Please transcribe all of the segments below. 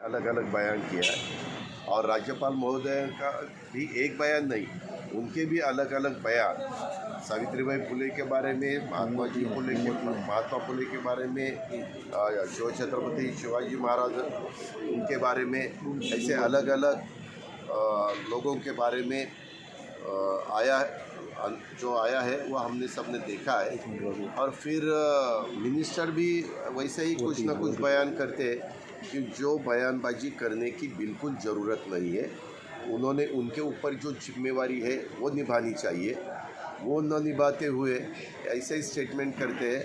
अलग अलग बयान किया है और राज्यपाल महोदय का भी एक बयान नहीं, उनके भी अलग अलग बयान सावित्रीबाई फुले के बारे में, महात्मा फुले के बारे में, शिव छत्रपति शिवाजी महाराज उनके बारे में, ऐसे अलग अलग लोगों के बारे में जो आया है वो हमने सबने देखा है। और फिर मिनिस्टर भी वैसे ही कुछ ना कुछ बयान करते हैं कि जो बयानबाजी करने की बिल्कुल ज़रूरत नहीं है। उन्होंने उनके ऊपर जो जिम्मेवारी है वो निभानी चाहिए, वो न निभाते हुए ऐसे ही स्टेटमेंट करते हैं।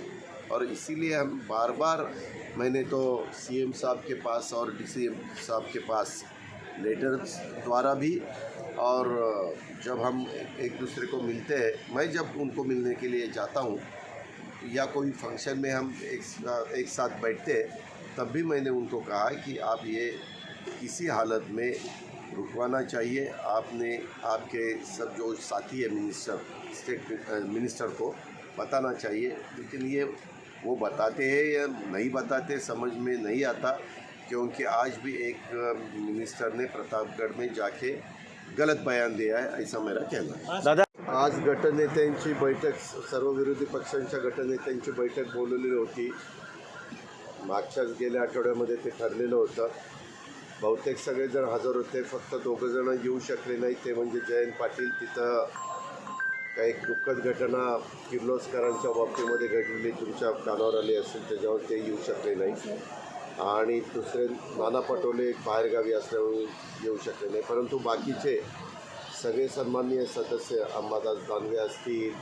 और इसीलिए हम बार बार मैंने तो सीएम साहब के पास और डीसीएम साहब के पास लेटर्स द्वारा भी, और जब हम एक दूसरे को मिलते हैं, मैं जब उनको मिलने के लिए जाता हूँ या कोई फंक्शन में हम एक साथ बैठते हैं, तब भी मैंने उनको कहा कि आप ये किसी हालत में रुकवाना चाहिए। आपने आपके सब जो साथी है मिनिस्टर को बताना चाहिए, लेकिन ये वो बताते हैं या नहीं बताते समझ में नहीं आता, क्योंकि आज भी एक मिनिस्टर ने प्रतापगढ़ में जाके गलत बयान दिया है, ऐसा मेरा कहना है। दादा, आज गटनेत्यांची बैठक, सर्व विरोधी पक्षांच्या गटनेत्यांची बैठक बोलवलेली होती। मागच्याच गेल्या आठवड्यामध्ये ते ठरलेलं होतं। बहुतेक सगळेजण हजर होते, फक्त दोघं जण येऊ शकले नाही, ते म्हणजे जयंत पाटील। तिथं काही दुःखद घटना किर्लोस्करांच्या बाबतीमध्ये घडलेली तुमच्या कानावर आली असेल, त्याच्यावर ते येऊ शकले नाही। आणि दुसरे नाना पटोले बाहेरगावी असल्यामुळे येऊ शकले नाही, परंतु बाकीचे सगळे सन्माननीय सदस्य अंबादास दानवे असतील,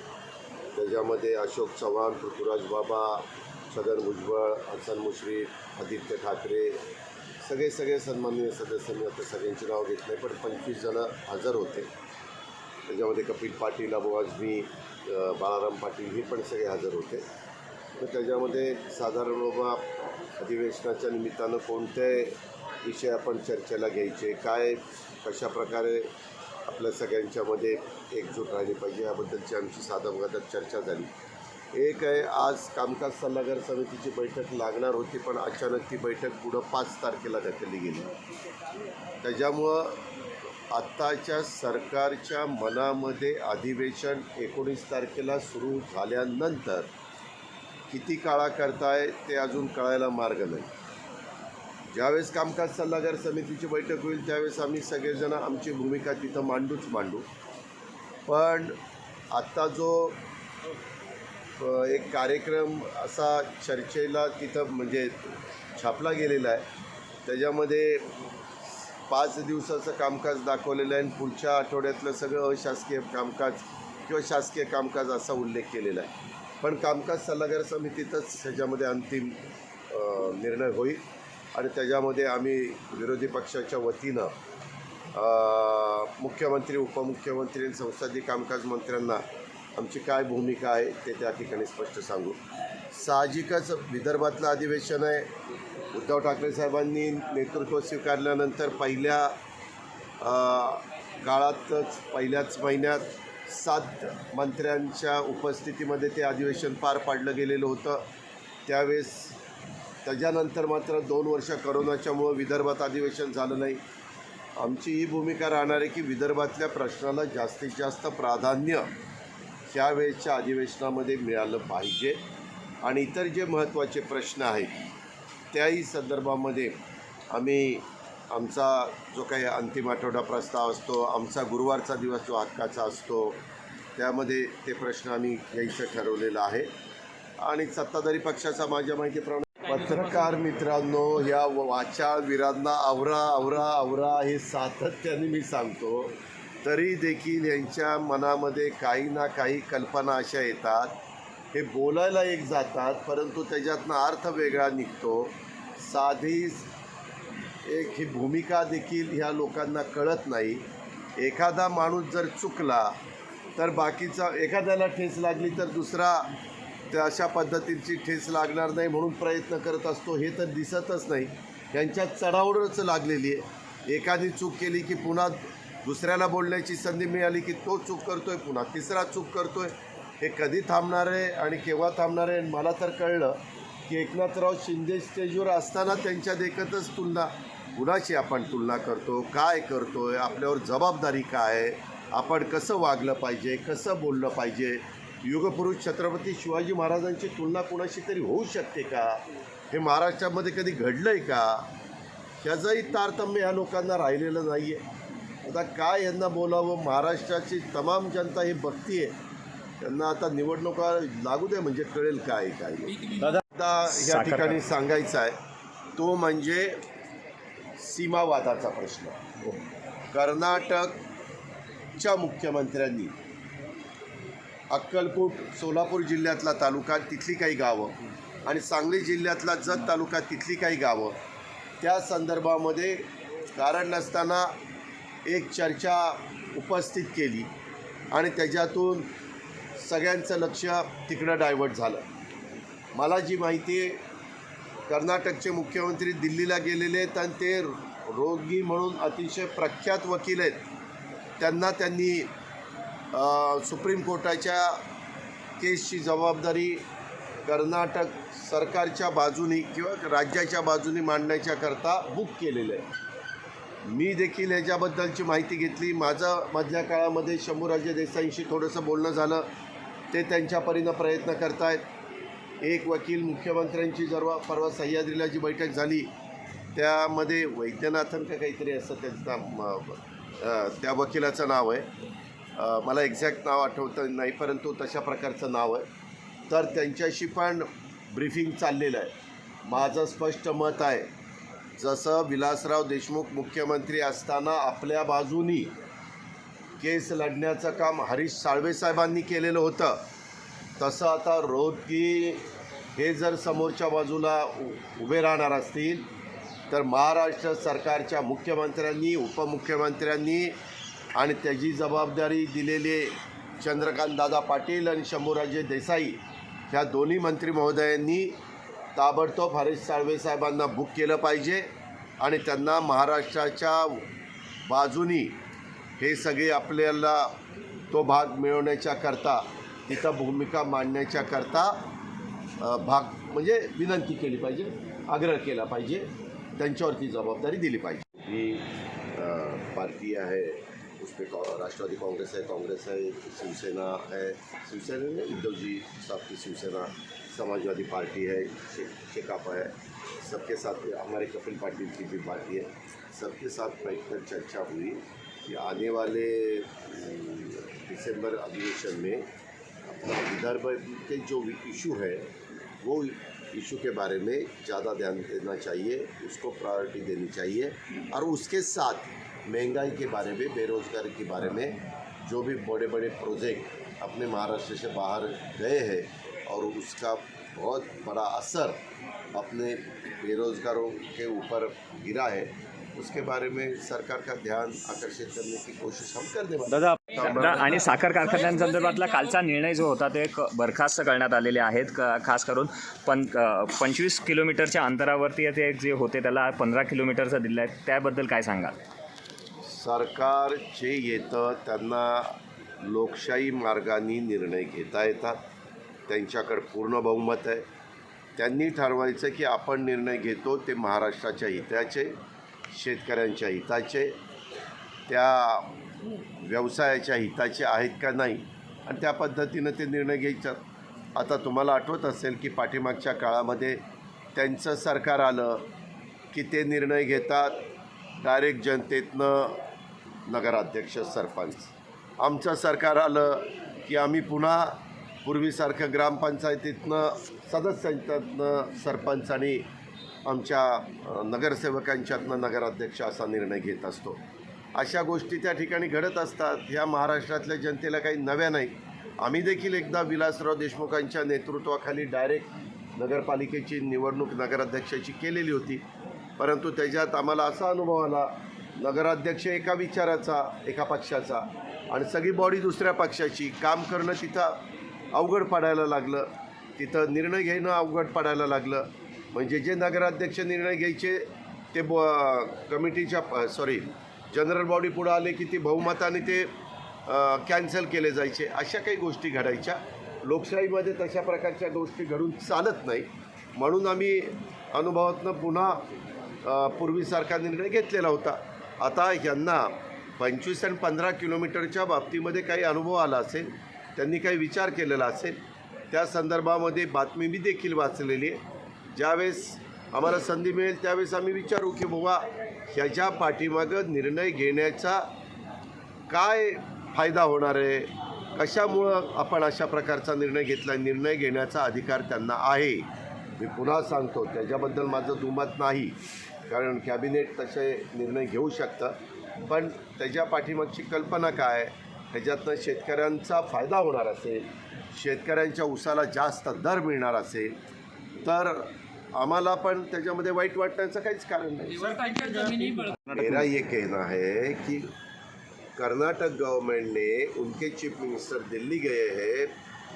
त्याच्यामध्ये अशोक चव्हाण, पृथ्वीराज बाबा, छगन भुजबळ, हसन मुश्रीफ, आदित्य ठाकरे, सगळे सन्माननीय सदस्यांनी आता सगळ्यांची नाव घेतले, पण 25 जण हजर होते। त्याच्यामध्ये कपिल पाटील, अबू आझमी, बाळाराम पाटील हे पण सगळे हजर होते। तर त्याच्यामध्ये साधारण बाबा अधिवेशनाच्या निमित्तानं कोणते विषय आपण चर्चेला घ्यायचे, काय कशाप्रकारे आपल्या सगळ्यांच्यामध्ये एकजूट राहिली पाहिजे याबद्दलची आमची साधागत चर्चा झाली। एक आहे, आज कामकाज सल्लागार समितीची बैठक लागणार होती, पण अचानक ती बैठक पुढं 5 तारखेला ढकलली गेली। त्याच्यामुळं आत्ताच्या सरकारच्या मनामध्ये अधिवेशन 19 तारखेला सुरू झाल्यानंतर किती काळा करताय ते अजून कळायला मार्ग नाही। ज्यावेळेस कामकाज सल्लागार समितीची बैठक होईल त्यावेळेस आम्ही सगळेजण आमची भूमिका तिथं मांडू, पण आत्ता जो एक कार्यक्रम असा चर्चेला तिथं म्हणजे छापला गेलेला आहे, त्याच्यामध्ये 5 दिवसाचं कामकाज दाखवलेलं आहे आणि पुढच्या आठवड्यातलं सगळं अशासकीय कामकाज किंवा शासकीय कामकाज असा उल्लेख केलेला आहे। पण कामकाज सल्लागार समितीतच ह्याच्यामध्ये अंतिम निर्णय होईल आणि त्याच्यामध्ये आम्ही विरोधी पक्षाच्या वतीनं मुख्यमंत्री, उपमुख्यमंत्री आणि संसदीय कामकाज मंत्र्यांना आमची काय भूमिका आहे ते त्या ठिकाणी स्पष्ट सांगू। साहजिकच विदर्भातलं अधिवेशन आहे। उद्धव ठाकरे साहेबांनी नेतृत्व स्वीकारल्यानंतर पहिल्या काळातच पहिल्याच महिन्यात 7 मंत्र्यांच्या उपस्थितीमध्ये ते अधिवेशन पार पाडलं गेलेलं होतं। त्याच्यानंतर मात्र 2 वर्ष करोनाच्यामुळं विदर्भात अधिवेशन झालं नाही। आमची ही भूमिका राहणार आहे की विदर्भातल्या प्रश्नाला जास्तीत जास्त प्राधान्य ह्यावेळेच्या अधिवेशनामध्ये मिळालं पाहिजे आणि इतर जे महत्त्वाचे प्रश्न आहेत त्याही संदर्भामध्ये आम्ही आमचा जो काही अंतिम आठवडा प्रस्ताव असतो, आमचा गुरुवारचा दिवस जो हक्काचा असतो, त्यामध्ये ते प्रश्न आम्ही घ्यायचं ठरवलेलं आहे। आणि सत्ताधारी पक्षाचा माझ्या माहितीप्रमाणे पत्रकार मित्रांनो, या वाचाळवीरांना आवरा हे सातत्याने मी सांगतो, तरी देखील यांच्या मनामध्ये काही ना काही कल्पना अशा येतात, हे बोलायला एक जातात परंतु त्याच्यातनं अर्थ वेगळा निघतो। साधी एक ही भूमिका देखील ह्या लोकांना कळत नाही। एखादा माणूस जर चुकला तर बाकीचा, एखाद्याला ठेच लागली तर दुसरा त्या अशा पद्धतीची ठेच लागणार नाही म्हणून प्रयत्न करत असतो, हे तर दिसतच नाही। यांच्यात चढाओढच लागलेली आहे। एखादी चूक केली की पुन्हा दुसऱ्याला बोलण्याची संधी मिळाली की तो चूक करतोय, पुन्हा तिसरा चूक करतोय। हे कधी थांबणार आहे आणि केव्हा थांबणार आहे? मला तर कळलं की एकनाथराव शिंदे स्टेजवर असताना त्यांच्या देखतच तुलना कुणाची आपण तुलना करतो, काय करतोय, आपल्यावर जबाबदारी काय आहे, आपण कसं वागलं पाहिजे, कसं बोललं पाहिजे. युगपुरुष छत्रपती शिवाजी महाराजांची तुलना कुणाशी तरी होऊ शकते का? हे महाराष्ट्रामध्ये कधी घडलं आहे का? ह्याचंही तारतम्य ह्या लोकांना राहिलेलं नाही आहे. आता काय यांना बोलावं? महाराष्ट्राची तमाम जनता ही बघती आहे. त्यांना आता निवडणुका लागू दे म्हणजे कळेल काय काय. दादा या ठिकाणी सांगायचं आहे तो म्हणजे सीमावादाचा प्रश्न. कर्नाटकच्या मुख्यमंत्र्यांनी अक्कलकोट सोलापूर जिल्ह्यातला तालुका तिथली काही गावं आणि सांगली जिल्ह्यातला जत तालुका तिथली काही गावं त्या संदर्भामध्ये कारण नसताना एक चर्चा उपस्थित केली आणि त्याच्यातून सगळ्यांचं लक्ष तिकडं डायव्हर्ट झालं. मला जी माहिती आहे कर्नाटकचे मुख्यमंत्री दिल्लीला गेलेले आहेत आणि ते रोगी म्हणून अतिशय प्रख्यात वकील आहेत. त्यांनी सुप्रीम कोर्टाच्या केसची जबाबदारी कर्नाटक सरकारच्या बाजूनी किंवा राज्याच्या बाजूनी मांडण्याच्याकरता बुक केलेलं आहे. मी देखील ह्याच्याबद्दलची माहिती घेतली. माझं मधल्या काळामध्ये शंभूराजे देसाईंशी थोडंसं बोलणं झालं. ते त्यांच्या परीनं प्रयत्न करत आहेत. एक वकील मुख्यमंत्र्यांची परवा सह्याद्रीला जी बैठक झाली त्यामध्ये वैद्यनाथन का काहीतरी असं त्यांचं त्या वकिलाचं नाव आहे. मला एक्झॅक्ट नाव आठवतं नाही परंतु तशा प्रकारचं नाव आहे. तर त्यांच्याशी पण ब्रीफिंग चाललेलं आहे. माझं स्पष्ट मत आहे जसं विलासराव देशमुख मुख्यमंत्री असताना आपल्या बाजूनी केस लढण्याचं काम हरीश साळवे साहेबांनी केलेलं होतं तसं आता रोहतगी हे जर समोरच्या बाजूला उभे राहणार असतील तर महाराष्ट्र सरकारच्या मुख्यमंत्र्यांनी उपमुख्यमंत्र्यांनी आणि त्याची जबाबदारी दिलेले चंद्रकांतदादा पाटील आणि शंभूराजे देसाई ह्या दोन्ही मंत्री महोदयांनी ताबडतोब हरीश साळवे साहेबांना बुक केलं पाहिजे आणि त्यांना महाराष्ट्राच्या बाजूनी हे सगळे आपल्याला तो भाग मिळवण्याच्या करता तिथं भूमिका मांडण्याच्या करता भाग म्हणजे विनंती केली पाहिजे, आग्रह केला पाहिजे, त्यांच्यावरती जबाबदारी दिली पाहिजे. ही पार्टी आहे उसमें राष्ट्रवादी कांग्रेस है शिवसेना है, शिवसेना में उद्धवजी साहब की शिवसेना, समाजवादी पार्टी है, शेकापा है, सबके साथ हमारे कपिल पाटिल की भी पार्टी है. सबके साथ बैठकर चर्चा हुई कि आने वाले दिसंबर अधिवेशन में अपना विदर्भ के जो इशू है वो इशू के बारे में ज़्यादा ध्यान देना चाहिए, उसको प्रायोरिटी देनी चाहिए और उसके साथ महंगाई के बारे में, बेरोज़गारी के बारे में जो भी बड़े बड़े प्रोजेक्ट अपने महाराष्ट्र से बाहर गए हैं और उसका बहुत बड़ा असर अपने बेरोज़गारों के ऊपर गिरा है उसके बारे में सरकार का ध्यान आकर्षित करने की कोशिश हम करने वाले. दादा आणि साखर कारखान्यांसंदर्भातला कालचा निर्णय जो होता ते बरखास्त करण्यात आलेले आहेत. खास करून 25 किलोमीटरच्या अंतरावरती ते जे होते त्याला 15 किलोमीटरचं दिलं आहे, त्याबद्दल काय सांगाल? सरकार जे येतं त्यांना लोकशाही मार्गाने निर्णय घेता येतात. त्यांच्याकडे पूर्ण बहुमत आहे. त्यांनी ठरवायचं की आपण निर्णय घेतो ते महाराष्ट्राच्या हिताचे, शेतकऱ्यांच्या हिताचे, त्या व्यवसायाच्या हिताचे आहेत का नाही आणि त्या पद्धतीनं ते निर्णय घ्यायचं. आता तुम्हाला आठवत असेल की पाठीमागच्या काळामध्ये त्यांचं सरकार आलं की ते निर्णय घेतात डायरेक्ट जनतेतनं नगराध्यक्ष सरपंच. आमचं सरकार आलं की आम्ही पुन्हा पूर्वीसारखं ग्रामपंचायतीतनं सदस्यांच्यातनं सरपंच आणि आमच्या नगरसेवकांच्यातनं नगराध्यक्ष असा निर्णय घेत असतो. अशा गोष्टी त्या ठिकाणी घडत असतात. ह्या महाराष्ट्रातल्या जनतेला काही नव्या नाही. आम्ही देखील एकदा विलासराव देशमुखांच्या नेतृत्वाखाली डायरेक्ट नगरपालिकेची निवडणूक नगराध्यक्षाची केलेली होती. परंतु त्याच्यात आम्हाला असा अनुभव आला नगराध्यक्ष एका विचाराचा, एका पक्षाचा आणि सगळी बॉडी दुसऱ्या पक्षाची. काम करणं तिथं अवघड पडायला लागलं, तिथं निर्णय घेणं अवघड पडायला लागलं. म्हणजे जे नगराध्यक्ष निर्णय घ्यायचे ते कमिटीच्या जनरल बॉडी पुढं आले की ते बहुमताने ते कॅन्सल केले जायचे. अशा काही गोष्टी घडायच्या. लोकशाहीमध्ये तशा प्रकारच्या गोष्टी घडून चालत नाही. म्हणून आम्ही अनुभवातनं पुन्हा पूर्वीसारखा निर्णय घेतलेला होता. आता यांना 25 आणि 15 किलोमीटरच्या बाबतीमध्ये काही अनुभव आला असेल, त्यांनी काही विचार केलेला असेल, त्या संदर्भामध्ये बातमी मी देखील वाचलेली आहे. ज्यावेळेस आम्हाला संधी मिळेल त्यावेळेस आम्ही विचारू की बाबा ह्याच्या पाठीमागं निर्णय घेण्याचा काय फायदा होणार आहे, कशामुळं आपण अशा प्रकारचा निर्णय घेतला. निर्णय घेण्याचा अधिकार त्यांना आहे. मी पुन्हा सांगतो, त्याच्याबद्दल माझं दुमत नाही, कारण कॅबिनेट तसे निर्णय घेऊ शकतं. पण त्याच्या पाठीमागची कल्पना काय, त्याच्यातनं शेतकऱ्यांचा फायदा होणार असेल, शेतकऱ्यांच्या ऊसाला जास्त दर मिळणार असेल तर आम्हाला पण त्याच्यामध्ये वाईट वाटण्याचं काहीच कारण नाही. मेरा ये कहना है कि कर्नाटक गवर्नमेंट ने उनके चीफ मिनिस्टर दिल्ली गए हैं.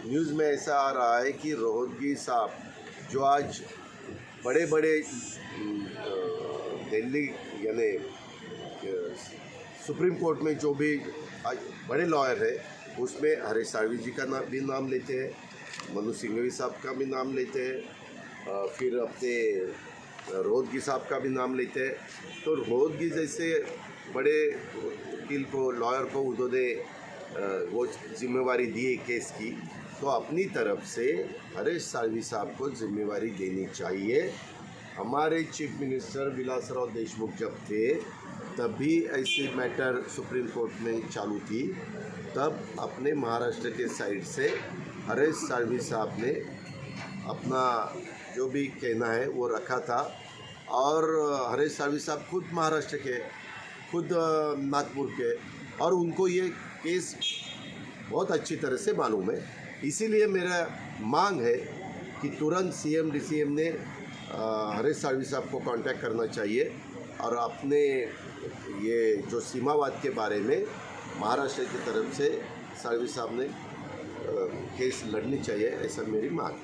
न्यूज़ में ऐसा आ रहा है कि रोहतगी साहब जो आज बड़े बड़े दिल्ली यानी सुप्रीम कोर्ट में जो भी आज बड़े लॉयर हैं उसमें हरीश साळवी जी का भी नाम लेते हैं, मनु सिंघवी साहब का भी नाम लेते हैं, फिर अपने रोहतगी साहब का भी नाम लेते हैं. तो रोहतगी जैसे बड़े वकील को, लॉयर को उन्होंने वो जिम्मेवारी दी है केस की, तो अपनी तरफ से हरीश साळवी साहब को जिम्मेवारी देनी चाहिए. हमारे चीफ मिनिस्टर विलासराव देशमुख जब थे तब भी ऐसी मैटर सुप्रीम कोर्ट में चालू थी. तब अपने महाराष्ट्र के साइड से हरीश साळवी साहब ने अपना जो भी कहना है वो रखा था. और हरीश साळवी साहब खुद महाराष्ट्र के, खुद नागपुर के, और उनको ये केस बहुत अच्छी तरह से मालूम है. इसीलिए मेरा मांग है कि तुरंत सीएम डीसीएम ने हरीश साळवी साहब को कांटेक्ट करना चाहिए और अपने ये जो सीमावाद के बारे में महाराष्ट्र की तरफ से साळवी साहब ने केस लड़नी चाहिए, ऐसा मेरी मांग.